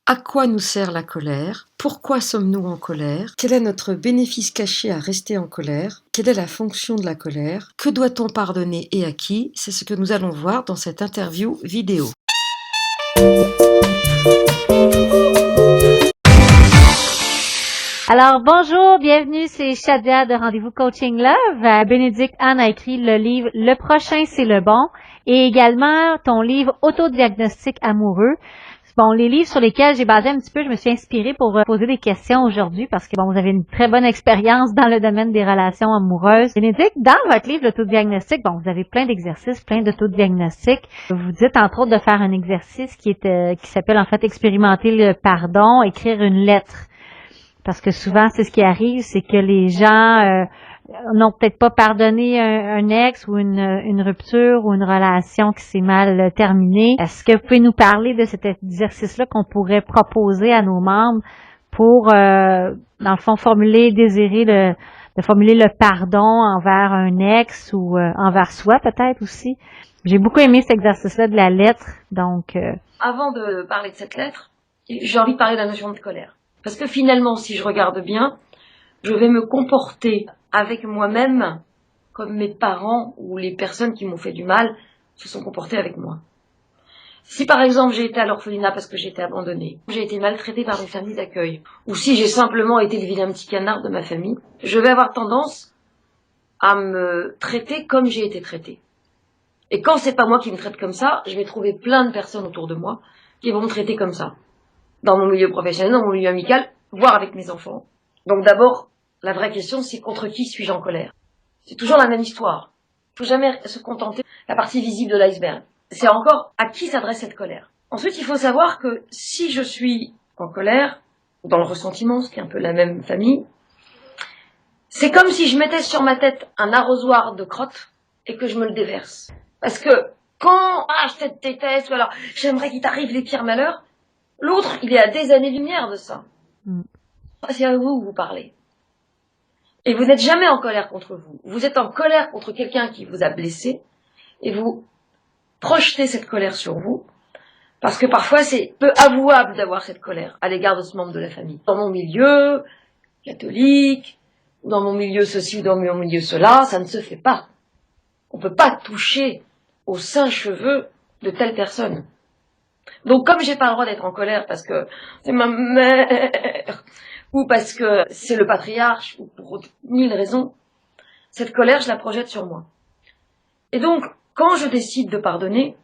À quoi nous sert la colère? Pourquoi sommes-nous en colère? Quel est notre bénéfice caché à rester en colère? Quelle est la fonction de la colère? Que doit-on pardonner et à qui? C'est ce que nous allons voir dans cette interview vidéo. Alors, bonjour, bienvenue, c'est Shadia de Rendez-vous Coaching Love. Bénédicte Anne a écrit le livre « Le prochain, c'est le bon » et également ton livre « Autodiagnostic amoureux ». Bon, les livres sur lesquels j'ai basé un petit peu, je me suis inspirée pour poser des questions aujourd'hui parce que, bon, vous avez une très bonne expérience dans le domaine des relations amoureuses. Bénédicte, dans votre livre « L'autodiagnostic », bon, vous avez plein d'exercices, plein d'autodiagnostics. Vous dites, entre autres, de faire un exercice qui s'appelle, en fait, expérimenter le pardon, écrire une lettre. Parce que souvent, c'est ce qui arrive, c'est que les gens n'ont peut-être pas pardonné un ex ou une rupture ou une relation qui s'est mal terminée. Est-ce que vous pouvez nous parler de cet exercice-là qu'on pourrait proposer à nos membres pour, dans le fond, formuler le pardon envers un ex ou envers soi peut-être aussi? J'ai beaucoup aimé cet exercice-là de la lettre, donc... Avant de parler de cette lettre, j'ai envie de parler de la notion de colère. Parce que finalement, si je regarde bien, je vais me comporter avec moi-même comme mes parents ou les personnes qui m'ont fait du mal se sont comportées avec moi. Si par exemple j'ai été à l'orphelinat parce que j'ai été abandonnée, j'ai été maltraitée par une famille d'accueil, ou si j'ai simplement été le vilain petit canard de ma famille, je vais avoir tendance à me traiter comme j'ai été traitée. Et quand c'est pas moi qui me traite comme ça, je vais trouver plein de personnes autour de moi qui vont me traiter comme ça. Dans mon milieu professionnel, dans mon milieu amical, voire avec mes enfants. Donc d'abord, la vraie question, c'est contre qui suis-je en colère? C'est toujours la même histoire. Il faut jamais se contenter de la partie visible de l'iceberg. C'est encore à qui s'adresse cette colère. Ensuite, il faut savoir que si je suis en colère, ou dans le ressentiment, ce qui est un peu la même famille, c'est comme si je mettais sur ma tête un arrosoir de crottes et que je me le déverse. Parce que quand je te déteste, ou alors j'aimerais qu'il t'arrive les pires malheurs, l'autre, il est à des années-lumière de ça. C'est à vous que vous parlez. Et vous n'êtes jamais en colère contre vous. Vous êtes en colère contre quelqu'un qui vous a blessé et vous projetez cette colère sur vous parce que parfois c'est peu avouable d'avoir cette colère à l'égard de ce membre de la famille. Dans mon milieu catholique, dans mon milieu ceci ou dans mon milieu cela, ça ne se fait pas. On ne peut pas toucher aux saints cheveux de telle personne. Donc comme j'ai pas le droit d'être en colère parce que c'est ma mère ou parce que c'est le patriarche ou pour mille raisons, cette colère je la projette sur moi. Et donc quand je décide de pardonner,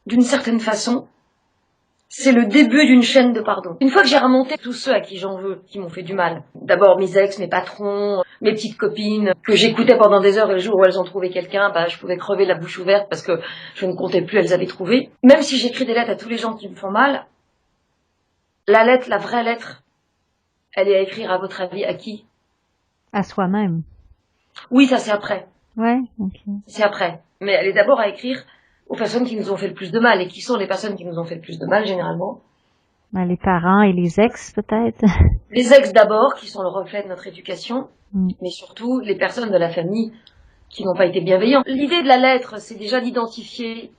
d'une certaine façon, c'est le début d'une chaîne de pardon. Une fois que j'ai remonté tous ceux à qui j'en veux, qui m'ont fait du mal, d'abord mes ex, mes patrons, mes petites copines, que j'écoutais pendant des heures et le jour où elles ont trouvé quelqu'un, je pouvais crever la bouche ouverte parce que je ne comptais plus, elles avaient trouvé. Même si j'écris des lettres à tous les gens qui me font mal, la lettre, la vraie lettre, elle est à écrire à votre avis à qui? À soi-même. Oui, ça c'est après. Ouais, ok. C'est après. Mais elle est d'abord à écrire aux personnes qui nous ont fait le plus de mal. Et qui sont les personnes qui nous ont fait le plus de mal, généralement? Les parents et les ex, peut-être. Les ex d'abord, qui sont le reflet de notre éducation, mais surtout les personnes de la famille qui n'ont pas été bienveillantes. L'idée de la lettre, c'est déjà d'identifier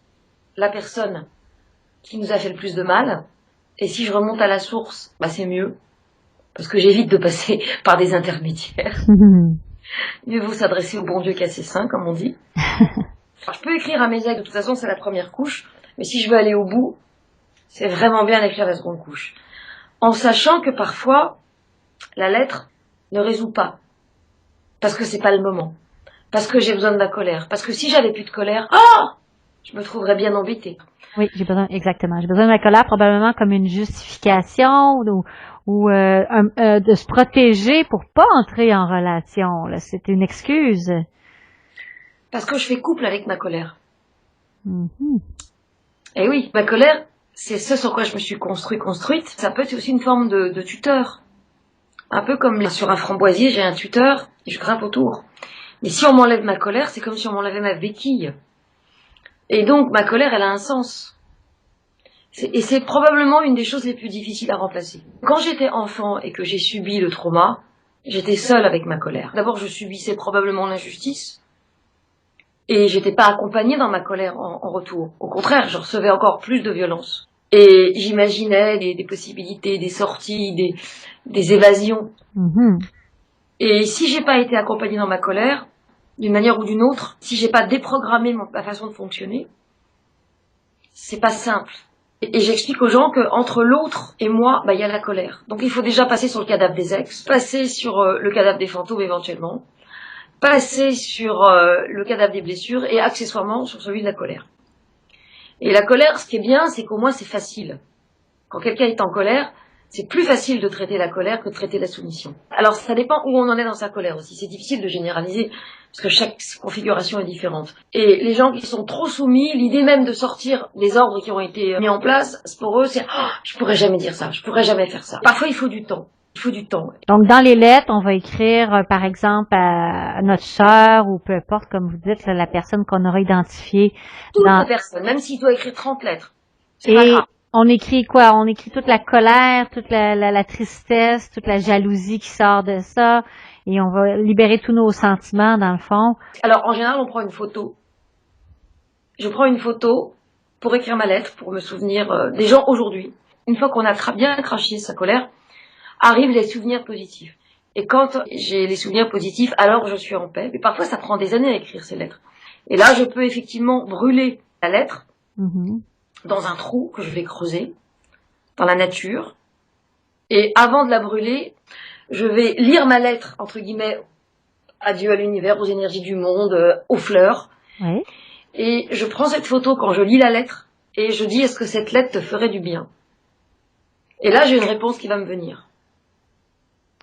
la personne qui nous a fait le plus de mal. Et si je remonte à la source, c'est mieux. Parce que j'évite de passer par des intermédiaires. Mieux vaut s'adresser au bon Dieu qu'à ses saints, comme on dit. Alors, je peux écrire à mes ex, de toute façon c'est la première couche, mais si je veux aller au bout, c'est vraiment bien d'écrire la seconde couche. En sachant que parfois, la lettre ne résout pas. Parce que c'est pas le moment. Parce que j'ai besoin de ma colère. Parce que si j'avais plus de colère, je me trouverais bien embêtée. Oui, exactement. J'ai besoin de ma colère probablement comme une justification ou de se protéger pour pas entrer en relation. Là, c'est une excuse. Parce que je fais couple avec ma colère. Et oui, ma colère, c'est ce sur quoi je me suis construite. Ça peut être aussi une forme de tuteur. Un peu comme sur un framboisier, j'ai un tuteur et je grimpe autour. Mais si on m'enlève ma colère, c'est comme si on m'enlevait ma béquille. Et donc, ma colère, elle a un sens. Et c'est probablement une des choses les plus difficiles à remplacer. Quand j'étais enfant et que j'ai subi le trauma, j'étais seule avec ma colère. D'abord, je subissais probablement l'injustice. Et j'étais pas accompagnée dans ma colère en retour. Au contraire, je recevais encore plus de violence. Et j'imaginais des possibilités, des sorties, des évasions. Mhm. Et si j'ai pas été accompagnée dans ma colère, d'une manière ou d'une autre, si j'ai pas déprogrammé ma façon de fonctionner, c'est pas simple. Et j'explique aux gens que entre l'autre et moi, il y a la colère. Donc il faut déjà passer sur le cadavre des ex, passer sur le cadavre des fantômes éventuellement, passer sur le cadavre des blessures et accessoirement sur celui de la colère. Et la colère, ce qui est bien, c'est qu'au moins c'est facile. Quand quelqu'un est en colère, c'est plus facile de traiter la colère que de traiter la soumission. Alors ça dépend où on en est dans sa colère aussi. C'est difficile de généraliser parce que chaque configuration est différente. Et les gens qui sont trop soumis, l'idée même de sortir des ordres qui ont été mis en place, pour eux c'est je pourrais jamais dire ça, je pourrais jamais faire ça. Parfois il faut du temps. Il faut du temps. Donc, dans les lettres, on va écrire, par exemple, à notre sœur ou peu importe, comme vous dites, là, la personne qu'on aura identifiée. Toute la personne, même s'il doit écrire 30 lettres. C'est Et pas grave. on écrit quoi? On écrit toute la colère, toute la tristesse, toute la jalousie qui sort de ça. Et on va libérer tous nos sentiments, dans le fond. Alors, en général, on prend une photo. Je prends une photo pour écrire ma lettre, pour me souvenir des gens aujourd'hui. Une fois qu'on a bien craché sa colère, arrivent les souvenirs positifs. Et quand j'ai les souvenirs positifs, alors je suis en paix. Mais parfois, ça prend des années à écrire ces lettres. Et là, je peux effectivement brûler la lettre dans un trou que je vais creuser dans la nature. Et avant de la brûler, je vais lire ma lettre, entre guillemets, adieu à l'univers, aux énergies du monde, aux fleurs. Oui. Et je prends cette photo quand je lis la lettre et je dis, est-ce que cette lettre te ferait du bien? Et là, j'ai une réponse qui va me venir.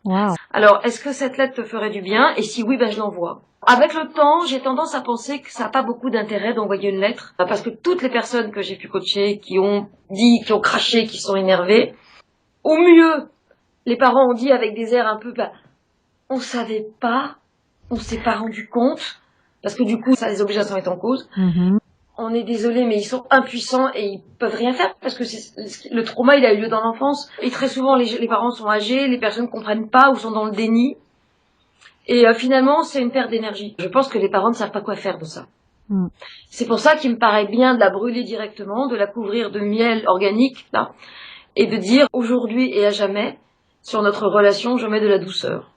Wow. Alors, est-ce que cette lettre te ferait du bien? Et si oui, je l'envoie. Avec le temps, j'ai tendance à penser que ça n'a pas beaucoup d'intérêt d'envoyer une lettre, parce que toutes les personnes que j'ai pu coacher, qui ont dit, qui ont craché, qui sont énervées, au mieux, les parents ont dit avec des airs un peu, on savait pas, on s'est pas rendu compte, parce que du coup, ça les oblige à se mettre en cause. On est désolé, mais ils sont impuissants et ils peuvent rien faire parce que le trauma, il a eu lieu dans l'enfance. Et très souvent, les parents sont âgés, les personnes ne comprennent pas ou sont dans le déni. Et finalement, c'est une perte d'énergie. Je pense que les parents ne savent pas quoi faire de ça. C'est pour ça qu'il me paraît bien de la brûler directement, de la couvrir de miel organique, là, et de dire aujourd'hui et à jamais, sur notre relation, je mets de la douceur.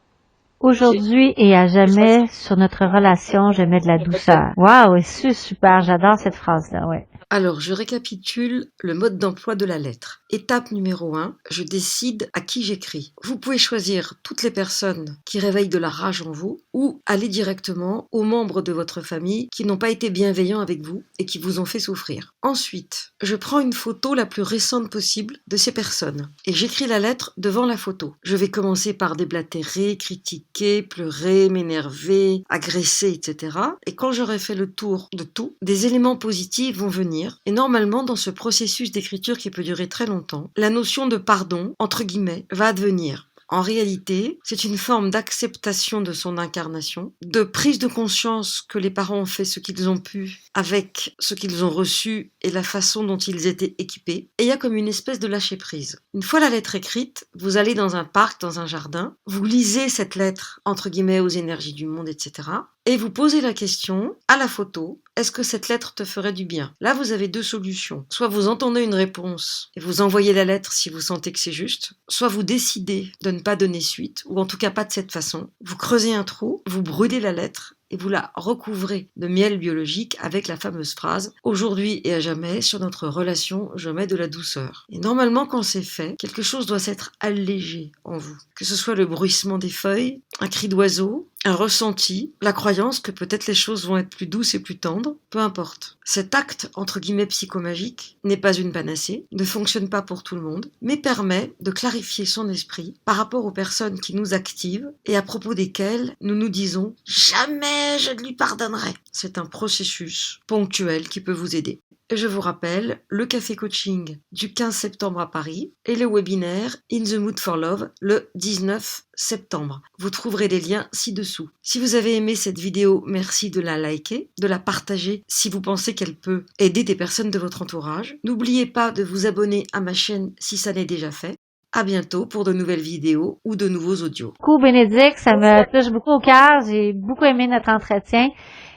Aujourd'hui et à jamais, sur notre relation, je mets de la douceur. Waouh, c'est super, j'adore cette phrase-là, ouais. Alors, je récapitule le mode d'emploi de la lettre. Étape numéro 1, je décide à qui j'écris. Vous pouvez choisir toutes les personnes qui réveillent de la rage en vous ou aller directement aux membres de votre famille qui n'ont pas été bienveillants avec vous et qui vous ont fait souffrir. Ensuite, je prends une photo la plus récente possible de ces personnes et j'écris la lettre devant la photo. Je vais commencer par déblatérer, critiquer, pleurer, m'énerver, agresser, etc. Et quand j'aurai fait le tour de tout, des éléments positifs vont venir. Et normalement, dans ce processus d'écriture qui peut durer très longtemps, la notion de pardon, entre guillemets, va advenir. En réalité, c'est une forme d'acceptation de son incarnation, de prise de conscience que les parents ont fait ce qu'ils ont pu avec ce qu'ils ont reçu et la façon dont ils étaient équipés. Et il y a comme une espèce de lâcher-prise. Une fois la lettre écrite, vous allez dans un parc, dans un jardin, vous lisez cette lettre, entre guillemets, aux énergies du monde, etc. Et vous posez la question à la photo, est-ce que cette lettre te ferait du bien? Là, vous avez deux solutions. Soit vous entendez une réponse et vous envoyez la lettre si vous sentez que c'est juste, soit vous décidez de ne pas donner suite, ou en tout cas pas de cette façon. Vous creusez un trou, vous brûlez la lettre et vous la recouvrez de miel biologique avec la fameuse phrase « Aujourd'hui et à jamais, sur notre relation, je mets de la douceur ». Et normalement, quand c'est fait, quelque chose doit s'être allégé en vous. Que ce soit le bruissement des feuilles, un cri d'oiseau, un ressenti, la croyance que peut-être les choses vont être plus douces et plus tendres, peu importe. Cet acte, entre guillemets, psychomagique, n'est pas une panacée, ne fonctionne pas pour tout le monde, mais permet de clarifier son esprit par rapport aux personnes qui nous activent et à propos desquelles nous nous disons « Jamais je ne lui pardonnerai ». C'est un processus ponctuel qui peut vous aider. Et je vous rappelle le café coaching du 15 septembre à Paris et le webinaire In the Mood for Love le 19 septembre. Vous trouverez les liens ci-dessous. Si vous avez aimé cette vidéo, merci de la liker, de la partager si vous pensez qu'elle peut aider des personnes de votre entourage. N'oubliez pas de vous abonner à ma chaîne si ça n'est déjà fait. À bientôt pour de nouvelles vidéos ou de nouveaux audios. Beaucoup, Bénédicte, ça me touche beaucoup au cœur. J'ai beaucoup aimé notre entretien.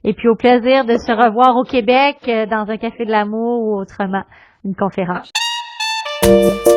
Et puis au plaisir de se revoir au Québec dans un café de l'amour ou autrement, une conférence. Thank